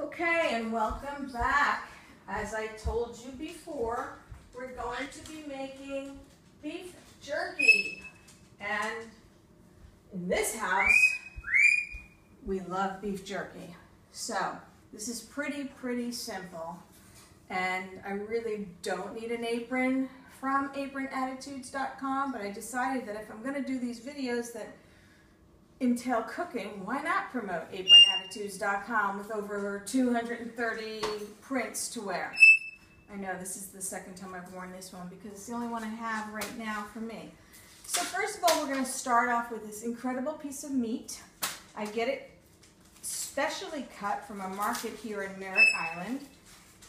Okay, and welcome back. As I told you before, we're going to be making beef jerky. And in this house, we love beef jerky. So this is pretty simple. And I really don't need an apron from Apronattitudes.com, but I decided that if I'm going to do these videos that entail cooking, why not promote Apronattitudes.com with over 230 prints to wear? I know this is the second time I've worn this one because it's the only one I have right now for me. So first of all, we're going to start off with this incredible piece of meat. I get it specially cut from a market here in Merritt Island,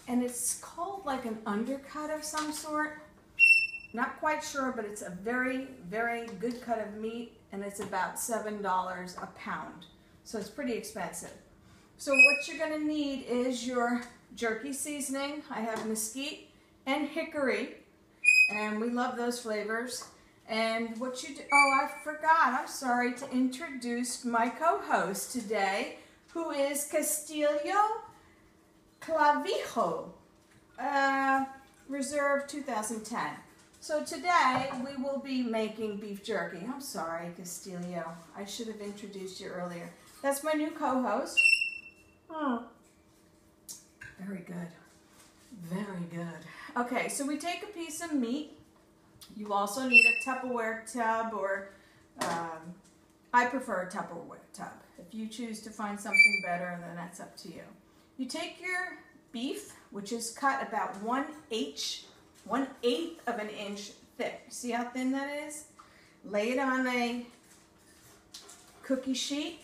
and it's called like an undercut of some sort. Not quite sure, but it's a very good cut of meat, and it's about $7 a pound. So it's pretty expensive. So what you're going to need is your jerky seasoning. I have mesquite and hickory, and we love those flavors. And what you do, oh, I forgot, I'm sorry to introduce my co-host today, who is Castillo Clavijo, Reserve 2010. So today we will be making beef jerky. I'm sorry, Castillo. I should have introduced you earlier. That's my new co-host. Oh, very good. Very good. Okay, so we take a piece of meat. You also need a Tupperware tub, or I prefer a Tupperware tub. If you choose to find something better, then that's up to you. You take your beef, which is cut about 1/8 of an inch thick. See how thin that is? Lay it on a cookie sheet,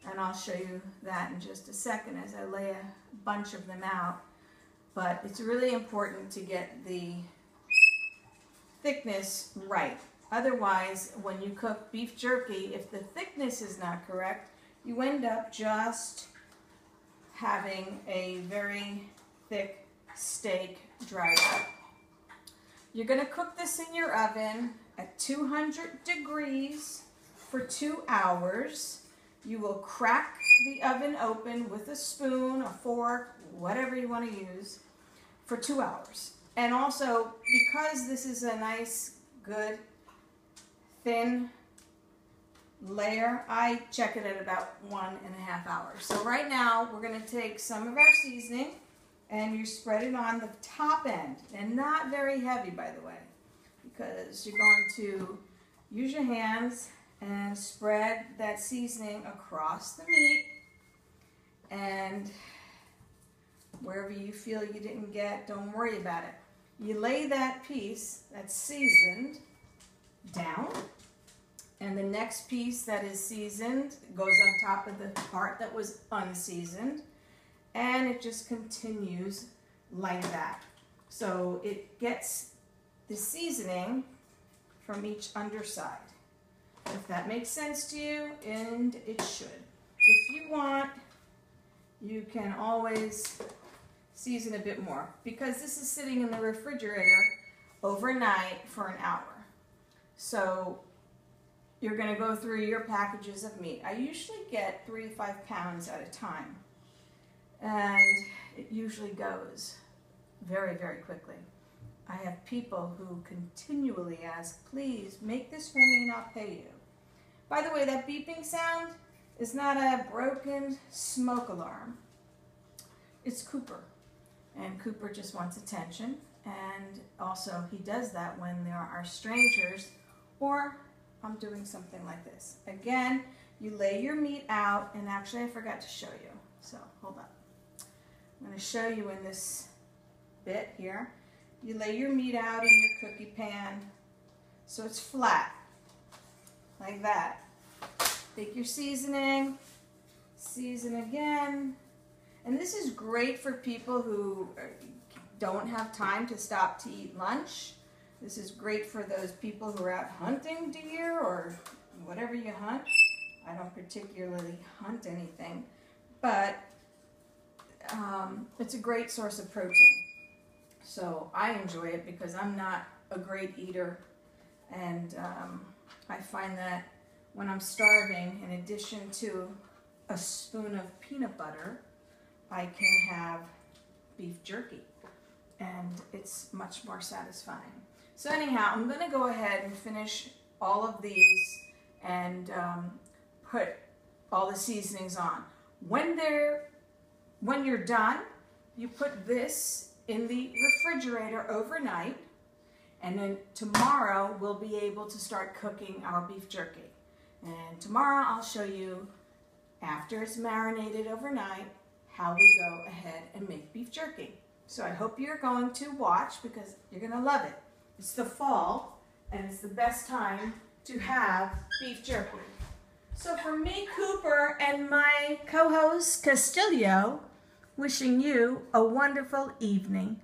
and I'll show you that in just a second as I lay a bunch of them out. But it's really important to get the thickness right. Otherwise, when you cook beef jerky, if the thickness is not correct, you end up just having a very thick steak dried up. You're going to cook this in your oven at 200 degrees for 2 hours. You will crack the oven open with a spoon, a fork, whatever you want to use, for 2 hours. And also, because this is a nice, good, thin layer, I check it at about 1.5 hours. So right now, we're going to take some of our seasoning, and you spread it on the top end, and not very heavy, by the way, because you're going to use your hands and spread that seasoning across the meat, and wherever you feel you didn't get, don't worry about it. You lay that piece that's seasoned down, and the next piece that is seasoned goes on top of the part that was unseasoned. And it just continues like that. So it gets the seasoning from each underside. If that makes sense to you, and it should. If you want, you can always season a bit more, because this is sitting in the refrigerator overnight for an hour. So you're going to go through your packages of meat. I usually get 3 to 5 pounds at a time. And it usually goes very quickly. I have people who continually ask, please make this for me and I'll pay you. By the way, that beeping sound is not a broken smoke alarm. It's Cooper. And Cooper just wants attention. And also he does that when there are strangers, or I'm doing something like this. Again, you lay your meat out, and actually I forgot to show you. So hold on. I'm going to show you in this bit here. You lay your meat out in your cookie pan so it's flat, like that. Take your seasoning, season again. And this is great for people who don't have time to stop to eat lunch. This is great for those people who are out hunting deer or whatever you hunt. I don't particularly hunt anything, but it's a great source of protein. So I enjoy it because I'm not a great eater, and I find that when I'm starving, in addition to a spoon of peanut butter I can have beef jerky, and it's much more satisfying. So anyhow, I'm going to go ahead and finish all of these and put all the seasonings on. When you're done, you put this in the refrigerator overnight, and then tomorrow we'll be able to start cooking our beef jerky. And tomorrow I'll show you, after it's marinated overnight, how we go ahead and make beef jerky. So I hope you're going to watch, because you're going to love it. It's the fall, and it's the best time to have beef jerky. So for me, Cooper, and my co-host Castillo, wishing you a wonderful evening.